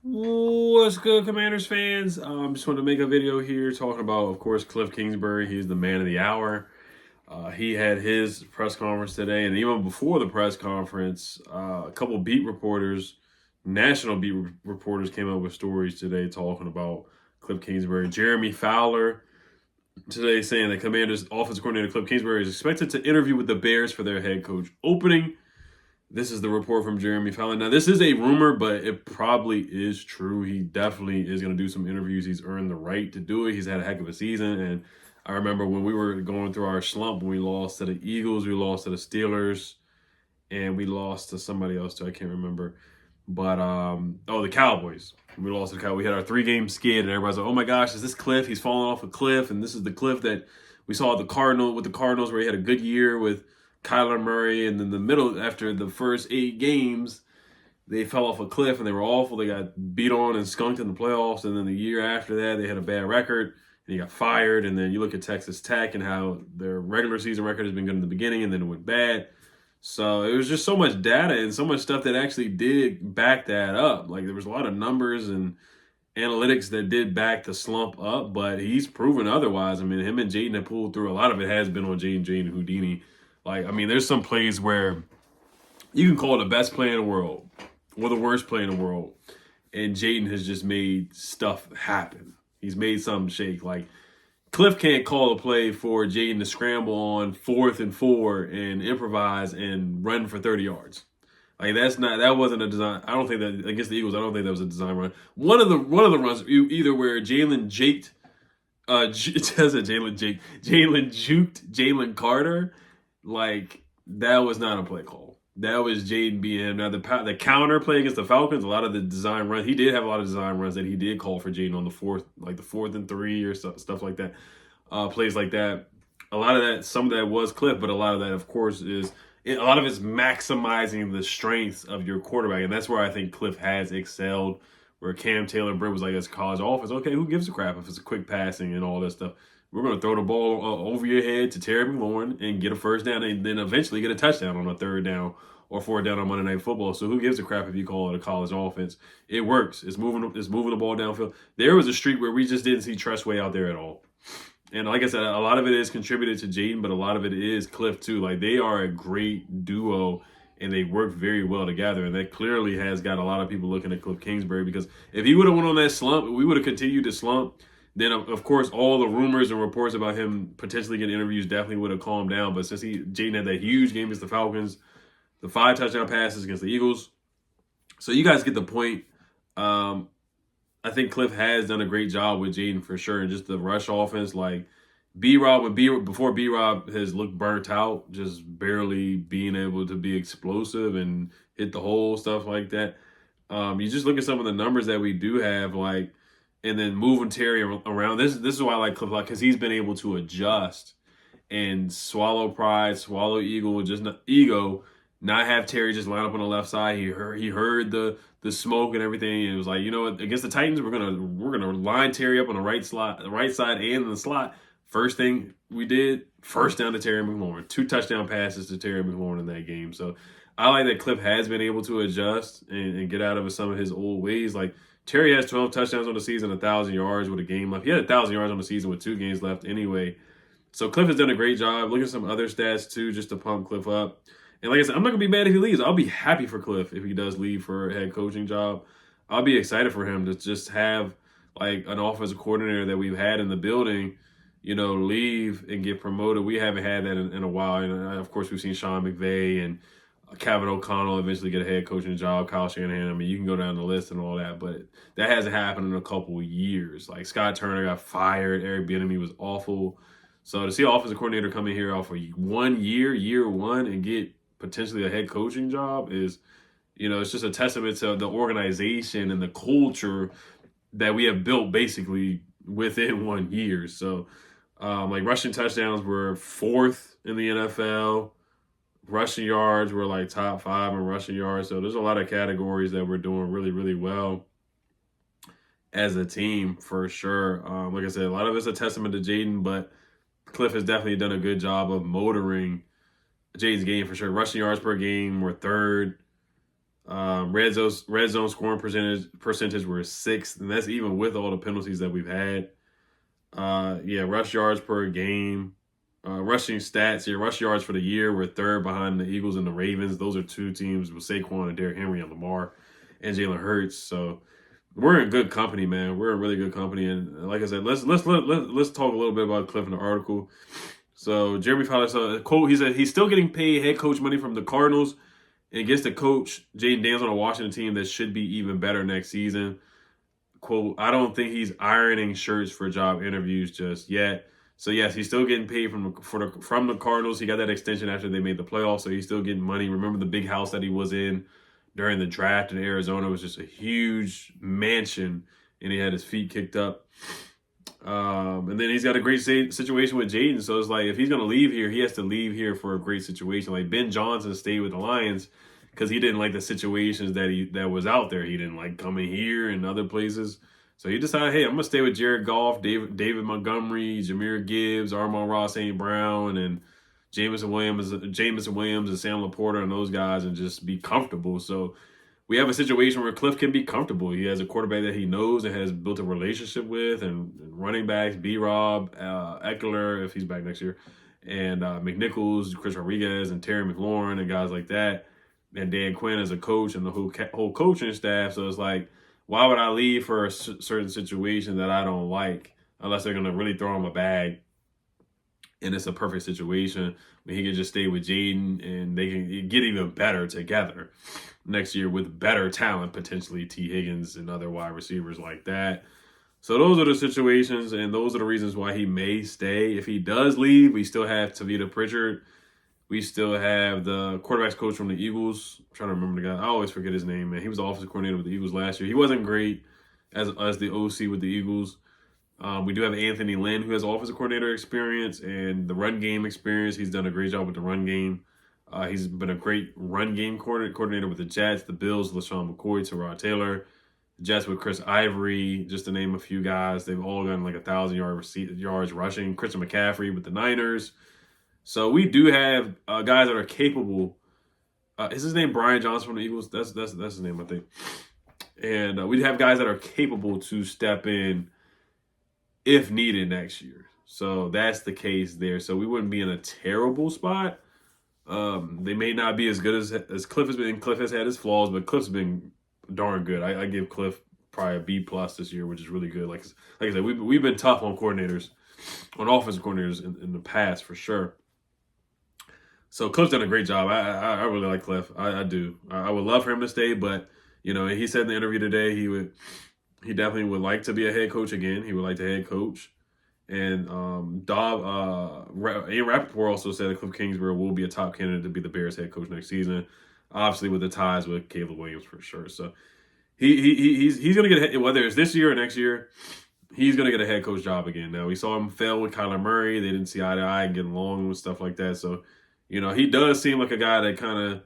What's good, Commanders fans? Just wanted to make a video here talking about, of course, Kliff Kingsbury. He's the man of the hour. He had his press conference today, and even before the press conference, a couple beat reporters, national beat reporters, came up with stories today talking about Kliff Kingsbury. Jeremy Fowler today saying that Commanders offensive coordinator Kliff Kingsbury is expected to interview with the Bears for their head coach opening. This is the report from Jeremy Fallon. Now, this is a rumor, but it probably is true. He definitely is going to do some interviews. He's earned the right to do it. He's had a heck of a season. And I remember when we were going through our slump, when we lost to the Eagles, we lost to the Steelers, and we lost to somebody else too. I can't remember. But, the Cowboys. We lost to the Cowboys. We had our 3-game skid, and everybody's like, oh my gosh, is this Kliff? He's falling off a cliff. And this is the Kliff that we saw at the Cardinals, where he had a good year with Kyler Murray, and then the middle, after the first 8 games, they fell off a cliff and they were awful. They got beat on and skunked in the playoffs, and then the year after that, they had a bad record and he got fired. And then you look at Texas Tech and how their regular season record has been good in the beginning, and then it went bad. So it was just so much data and so much stuff that actually did back that up. Like, there was a lot of numbers and analytics that did back the slump up, but he's proven otherwise. I mean, him and Jaden have pulled through. A lot of it has been on Jaden Houdini. Like, I mean, there's some plays where you can call it the best play in the world or the worst play in the world, and Jaden has just made stuff happen. He's made something shake. Like, Kliff can't call a play for Jaden to scramble on 4th and 4 and improvise and run for 30 yards. Like, that wasn't a design. I don't think that against the Eagles. I don't think that was a design run. One of the runs, either where Jalen juked Jalen Carter. Like, that was not a play call. That was Jaden being him. Now, the counter play against the Falcons, a lot of the design runs, he did have a lot of design runs that he did call for Jaden on the 4th, like the 4th and 3 or stuff like that. Plays like that. A lot of that, some of that was Kliff, but a lot of that, of course, a lot of it's maximizing the strengths of your quarterback. And that's where I think Kliff has excelled, where Cam Taylor-Britt was like, it's college offense. Okay, who gives a crap if it's a quick passing and all that stuff? We're going to throw the ball over your head to Terry McLaurin and get a first down, and then eventually get a touchdown on a 3rd down or 4th down on Monday Night Football. So who gives a crap if you call it a college offense? It works. It's moving the ball downfield. There was a streak where we just didn't see Tressway out there at all. And like I said, a lot of it is contributed to Jaden, but a lot of it is Kliff too. Like, they are a great duo, and they work very well together. And that clearly has got a lot of people looking at Kliff Kingsbury, because if he would have went on that slump, we would have continued to slump. Then, of course, all the rumors and reports about him potentially getting interviews definitely would have calmed down. But since Jaden had that huge game against the Falcons, the 5 touchdown passes against the Eagles. So you guys get the point. I think Kliff has done a great job with Jaden for sure. And just the rush offense, like before B-Rob has looked burnt out, just barely being able to be explosive and hit the hole, stuff like that. You just look at some of the numbers that we do have, like, and then moving Terry around. This is why I like Kliff, because he's been able to adjust and swallow pride, swallow ego, not have Terry just line up on the left side. He heard the smoke and everything, and it was like, you know what, against the Titans, we're gonna line Terry up on the right side and in the slot. First thing we did, first down to Terry McLaurin, 2 touchdown passes to Terry McLaurin in that game. So I like that Kliff has been able to adjust and get out of some of his old ways. Like, Terry has 12 touchdowns on the season, 1,000 yards with a game left. He had 1,000 yards on the season with 2 games left anyway. So Kliff has done a great job. Look at some other stats too, just to pump Kliff up. And like I said, I'm not going to be mad if he leaves. I'll be happy for Kliff if he does leave for a head coaching job. I'll be excited for him to just have, like, an offensive coordinator that we've had in the building, leave and get promoted. We haven't had that in a while. And of course, we've seen Sean McVay and Kevin O'Connell eventually get a head coaching job, Kyle Shanahan. I mean, you can go down the list and all that, but that hasn't happened in a couple of years. Like, Scott Turner got fired. Eric Bieniemy was awful. So to see an offensive coordinator come in here off of year one, and get potentially a head coaching job is, it's just a testament to the organization and the culture that we have built basically within 1 year. So, like, rushing touchdowns were 4th in the NFL. Rushing yards were like top 5 in rushing yards. So there's a lot of categories that we're doing really, really well as a team for sure. Like I said, a lot of it's a testament to Jaden, but Kliff has definitely done a good job of motoring Jaden's game for sure. Rushing yards per game were 3rd. Red zone scoring percentage were 6th, and that's even with all the penalties that we've had. Rush yards per game. Rushing stats here, rush yards for the year, we're 3rd behind the Eagles and the Ravens. Those are 2 teams with Saquon and Derrick Henry and Lamar and Jalen Hurts. So we're in good company, man. We're in really good company. And like I said, let's talk a little bit about Kliff in the article. So Jeremy Fowler said a quote. He said he's still getting paid head coach money from the Cardinals and gets to coach Jaden Daniels on a Washington team that should be even better next season. Quote, I don't think he's ironing shirts for job interviews just yet. So yes, he's still getting paid from the Cardinals. He got that extension after they made the playoffs, so he's still getting money. Remember the big house that he was in during the draft in Arizona? It was just a huge mansion, and he had his feet kicked up. And then he's got a great situation with Jaden. So it's like if he's gonna leave here, he has to leave here for a great situation. Like Ben Johnson stayed with the Lions because he didn't like the situations that was out there. He didn't like coming here and other places. So he decided, hey, I'm gonna stay with Jared Goff, David Montgomery, Jahmyr Gibbs, Amon-Ra St. Brown, and Jameson Williams, and Sam Laporta, and those guys, and just be comfortable. So we have a situation where Kliff can be comfortable. He has a quarterback that he knows and has built a relationship with, and running backs, B-Rob, Eckler, if he's back next year, and McNichols, Chris Rodriguez, and Terry McLaurin, and guys like that. And Dan Quinn as a coach and the whole coaching staff. So it's like, why would I leave for a certain situation that I don't like unless they're going to really throw him a bag and it's a perfect situation where he can just stay with Jaden and they can get even better together next year with better talent, potentially T. Higgins and other wide receivers like that. So those are the situations, and those are the reasons why he may stay. If he does leave, we still have Tavita Pritchard. We still have the quarterbacks coach from the Eagles. I'm trying to remember the guy. I always forget his name, man. He was the offensive coordinator with the Eagles last year. He wasn't great as the OC with the Eagles. We do have Anthony Lynn, who has offensive coordinator experience and the run game experience. He's done a great job with the run game. He's been a great run game coordinator with the Jets, the Bills, LaShawn McCoy, Tyrod Taylor. The Jets with Chris Ivory, just to name a few guys. They've all gotten like 1,000 yards rushing. Christian McCaffrey with the Niners. So we do have guys that are capable. Is his name Brian Johnson from the Eagles? That's his name, I think. And we have guys that are capable to step in if needed next year. So that's the case there. So we wouldn't be in a terrible spot. They may not be as good as Kliff has been. Kliff has had his flaws, but Kliff's been darn good. I give Kliff probably a B+ this year, which is really good. Like I said, we've been tough on coordinators, on offensive coordinators in the past for sure. So Kliff's done a great job. I really like Kliff. I do. I would love for him to stay, but he said in the interview today he definitely would like to be a head coach again. He would like to head coach. And Rappaport also said that Kliff Kingsbury will be a top candidate to be the Bears head coach next season. Obviously with the ties with Caleb Williams for sure. So he's gonna get whether it's this year or next year, he's gonna get a head coach job again. Now we saw him fail with Kyler Murray. They didn't see eye to eye and get along with stuff like that. So he does seem like a guy that kind of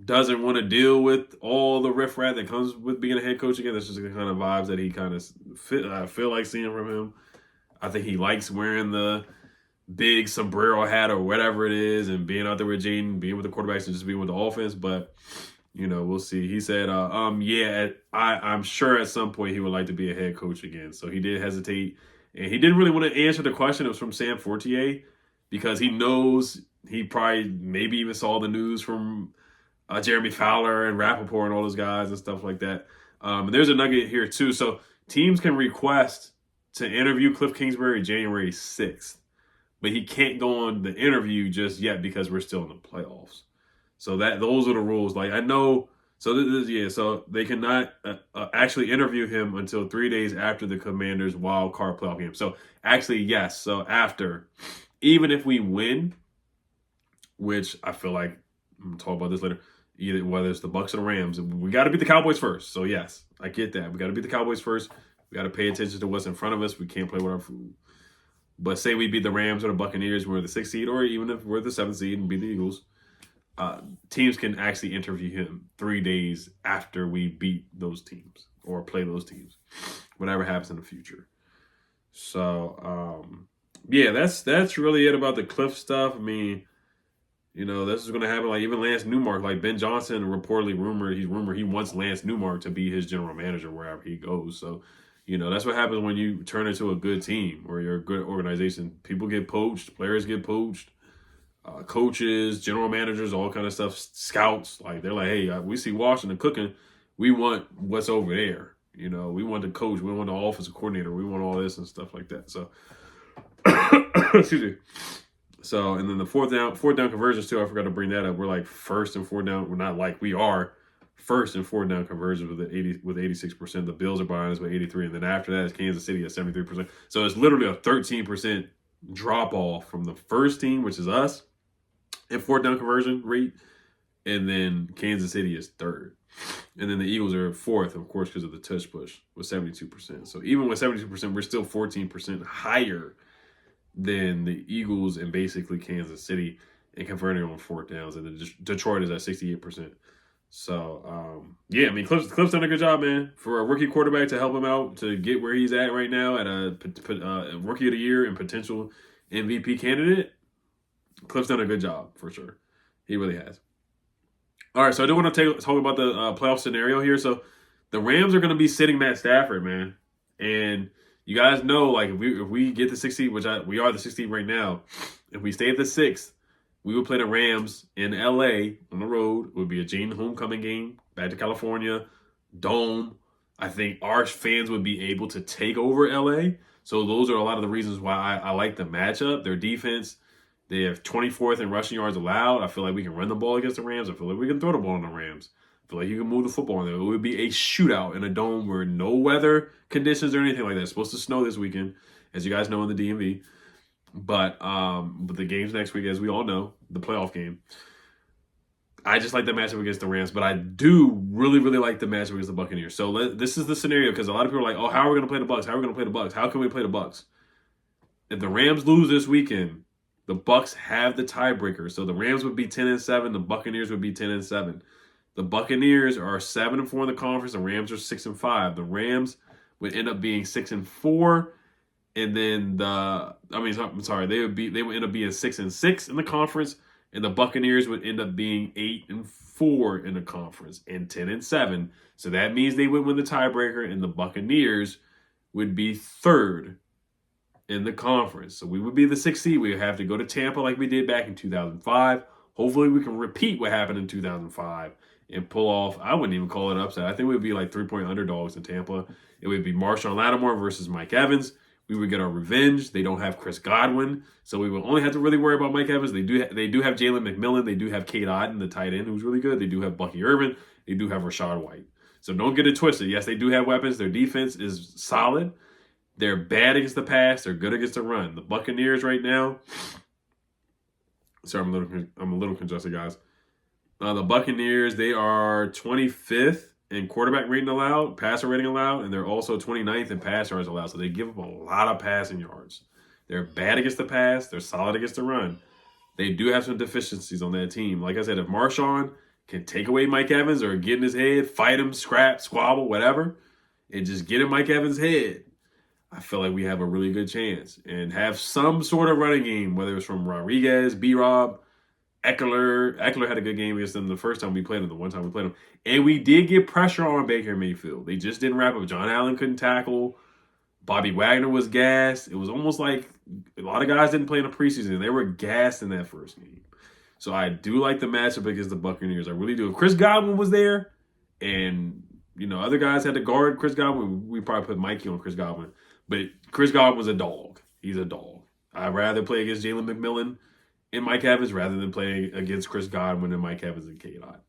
doesn't want to deal with all the riffraff that comes with being a head coach again. That's just the kind of vibes that he kind of I feel like seeing from him. I think he likes wearing the big sombrero hat or whatever it is and being out there with Jaden, being with the quarterbacks and just being with the offense. But, we'll see. He said, I'm sure at some point he would like to be a head coach again. So he did hesitate. And he didn't really want to answer the question. It was from Sam Fortier because he knows he probably maybe even saw the news from Jeremy Fowler and Rappaport and all those guys and stuff like that. And there's a nugget here too. So teams can request to interview Kliff Kingsbury January 6th, but he can't go on the interview just yet because we're still in the playoffs. So those are the rules. Like I know, so they cannot actually interview him until 3 days after the Commanders' wild card playoff game. So actually, yes. So after, even if we win, which I feel like I'm gonna talk about this later. Either whether it's the Bucs or the Rams, we got to beat the Cowboys first. So yes, I get that. We got to beat the Cowboys first. We got to pay attention to what's in front of us. We can't play with our food. But say we beat the Rams or the Buccaneers, we're the 6th seed, or even if we're the 7th seed and beat the Eagles, teams can actually interview him 3 days after we beat those teams or play those teams, whatever happens in the future. So that's really it about the Kliff stuff. I mean, You know, this is going to happen. Like even Lance Newmark, like Ben Johnson, reportedly rumored he wants Lance Newmark to be his general manager wherever he goes. So, you know, that's what happens when you turn into a good team or you're a good organization. People get poached, players get poached, coaches, general managers, all kind of stuff, scouts. Like they're like, hey, we see Washington cooking. We want what's over there. You know, we want the coach. We want the offensive coordinator. We want all this and stuff like that. So, excuse me. So, and then the fourth down conversions too. I forgot to bring that up. We're like first and fourth down. We're not like we are first and fourth down conversions with 86%. The Bills are behind us with 83, and then after that is Kansas City at 73%. So it's literally a 13% drop off from the first team, which is us, in fourth down conversion rate, and then Kansas City is third, and then the Eagles are fourth, of course, because of the touch push with 72%. So even with 72%, we're still 14% higher than the Eagles and basically Kansas City in converting on fourth downs, and then Detroit is at 68%. So, yeah, I mean, Kliff's done a good job, man, for a rookie quarterback to help him out to get where he's at right now at a rookie of the year and potential MVP candidate. Kliff's done a good job, for sure. He really has. All right, so I do want to talk about the playoff scenario here. So the Rams are going to be sitting Matt Stafford, man, and you guys know, like, if we get the 6th seed, which we are the 6th seed right now, if we stay at the 6th, we would play the Rams in L.A. on the road. It would be a Jaden homecoming game back to California, dome. I think our fans would be able to take over L.A. So those are a lot of the reasons why I like the matchup. Their defense, they have 24th in rushing yards allowed. I feel like we can run the ball against the Rams. I feel like we can throw the ball on the Rams. I feel like you can move the football in there. It would be a shootout in a dome where no weather conditions or anything like that. It's supposed to snow this weekend, as you guys know, in the DMV. But the game's next week, as we all know, the playoff game. I just like the matchup against the Rams, but I do really, really like the matchup against the Buccaneers. So this is the scenario, because a lot of people are like, oh, how are we going to play the Bucs? How are we going to play the Bucs? How can we play the Bucs? If the Rams lose this weekend, the Bucs have the tiebreaker. So the Rams would be 10-7. The Buccaneers would be 10-7. The Buccaneers are 7-4 in the conference. The Rams are 6-5. The Rams would end up being 6-4, and then they would end up being 6-6 in the conference, and the Buccaneers would end up being 8-4 in the conference and 10-7. So that means they would win the tiebreaker, and the Buccaneers would be third in the conference. So we would be the 6th seed. We would have to go to Tampa like we did back in 2005. Hopefully we can repeat what happened in 2005 and pull off, I wouldn't even call it an upset. I think we would be like 3-point underdogs in Tampa. It would be Marshawn Lattimore versus Mike Evans. We would get our revenge. They don't have Chris Godwin, so we will only have to really worry about Mike Evans. They do have Jalen McMillan. They do have Cade Otton, the tight end, who's really good. They do have Bucky Irvin. They do have Rashad White. So don't get it twisted. Yes, they do have weapons. Their defense is solid. They're bad against the pass. They're good against the run. The Buccaneers right now. Sorry, I'm a little congested, guys. The Buccaneers, they are 25th in quarterback rating allowed, passer rating allowed, and they're also 29th in pass yards allowed. So they give up a lot of passing yards. They're bad against the pass. They're solid against the run. They do have some deficiencies on that team. Like I said, if Marshawn can take away Mike Evans or get in his head, fight him, scrap, squabble, whatever, and just get in Mike Evans' head, I feel like we have a really good chance. And have some sort of running game, whether it's from Rodriguez, B-Rob, Eckler had a good game against them the first time we played them, the one time we played them. And we did get pressure on Baker Mayfield. They just didn't wrap up. John Allen couldn't tackle. Bobby Wagner was gassed. It was almost like a lot of guys didn't play in the preseason. They were gassed in that first game. So I do like the matchup against the Buccaneers. I really do. If Chris Godwin was there and, other guys had to guard Chris Godwin, we probably put Mikey on Chris Godwin. But Chris Godwin was a dog. He's a dog. I'd rather play against Jalen McMillan and Mike Evans rather than playing against Chris Godwin and Mike Evans and K-Dot.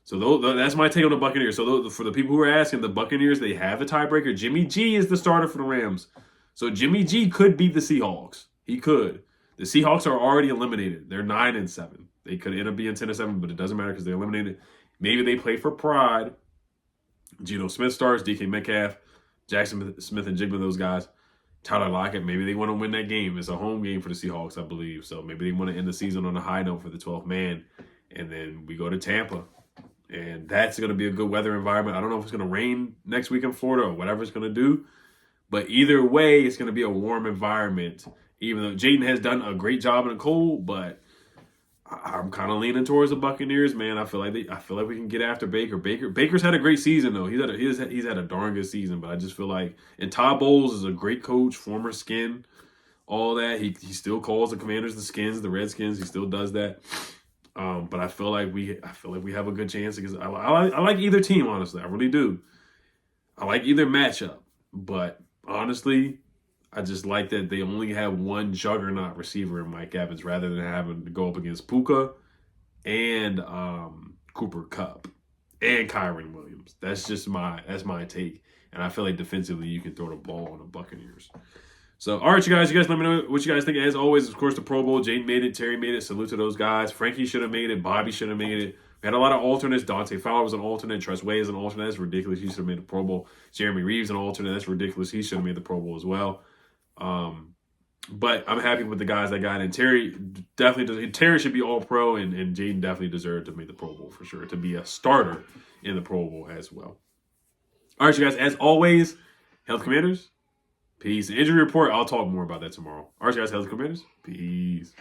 So that's my take on the Buccaneers. So for the people who are asking, the Buccaneers, they have a tiebreaker. Jimmy G is the starter for the Rams. So Jimmy G could beat the Seahawks. He could. The Seahawks are already eliminated. They're 9-7. They could end up being 10-7, but it doesn't matter because they're eliminated. Maybe they play for pride. Geno Smith starts, DK Metcalf, Jackson Smith and Jigba, those guys. Tyler Lockett, maybe they want to win that game. It's a home game for the Seahawks, I believe. So maybe they want to end the season on a high note for the 12th man. And then we go to Tampa. And that's going to be a good weather environment. I don't know if it's going to rain next week in Florida or whatever it's going to do. But either way, it's going to be a warm environment. Even though Jaden has done a great job in the cold, but I'm kind of leaning towards the Buccaneers, man. I feel like we can get after Baker. Baker's had a great season though. He's had a darn good season, but I just feel like, and Todd Bowles is a great coach, former Skin, all that. He still calls the Commanders the Skins, the Redskins. He still does that. But I feel like we have a good chance because I like either team, honestly. I really do. I like either matchup, but honestly, I just like that they only have one juggernaut receiver in Mike Evans rather than having to go up against Puka and Cooper Kupp and Kyron Williams. That's my take. And I feel like defensively you can throw the ball on the Buccaneers. So, all right, you guys let me know what you guys think. As always, of course, the Pro Bowl. Jaden made it. Terry made it. Salute to those guys. Frankie should have made it. Bobby should have made it. We had a lot of alternates. Dante Fowler was an alternate. Tress Way is an alternate. That's ridiculous. He should have made the Pro Bowl. Jeremy Reeves an alternate. That's ridiculous. He should have made the Pro Bowl as well. But I'm happy with the guys that got in. Terry definitely does. Terry should be all pro, and Jaden definitely deserved to make the Pro Bowl for sure, to be a starter in the Pro Bowl as well. All right, you guys, as always, Health Commanders, peace. Injury report, I'll talk more about that tomorrow. All right, you guys, Health Commanders, peace.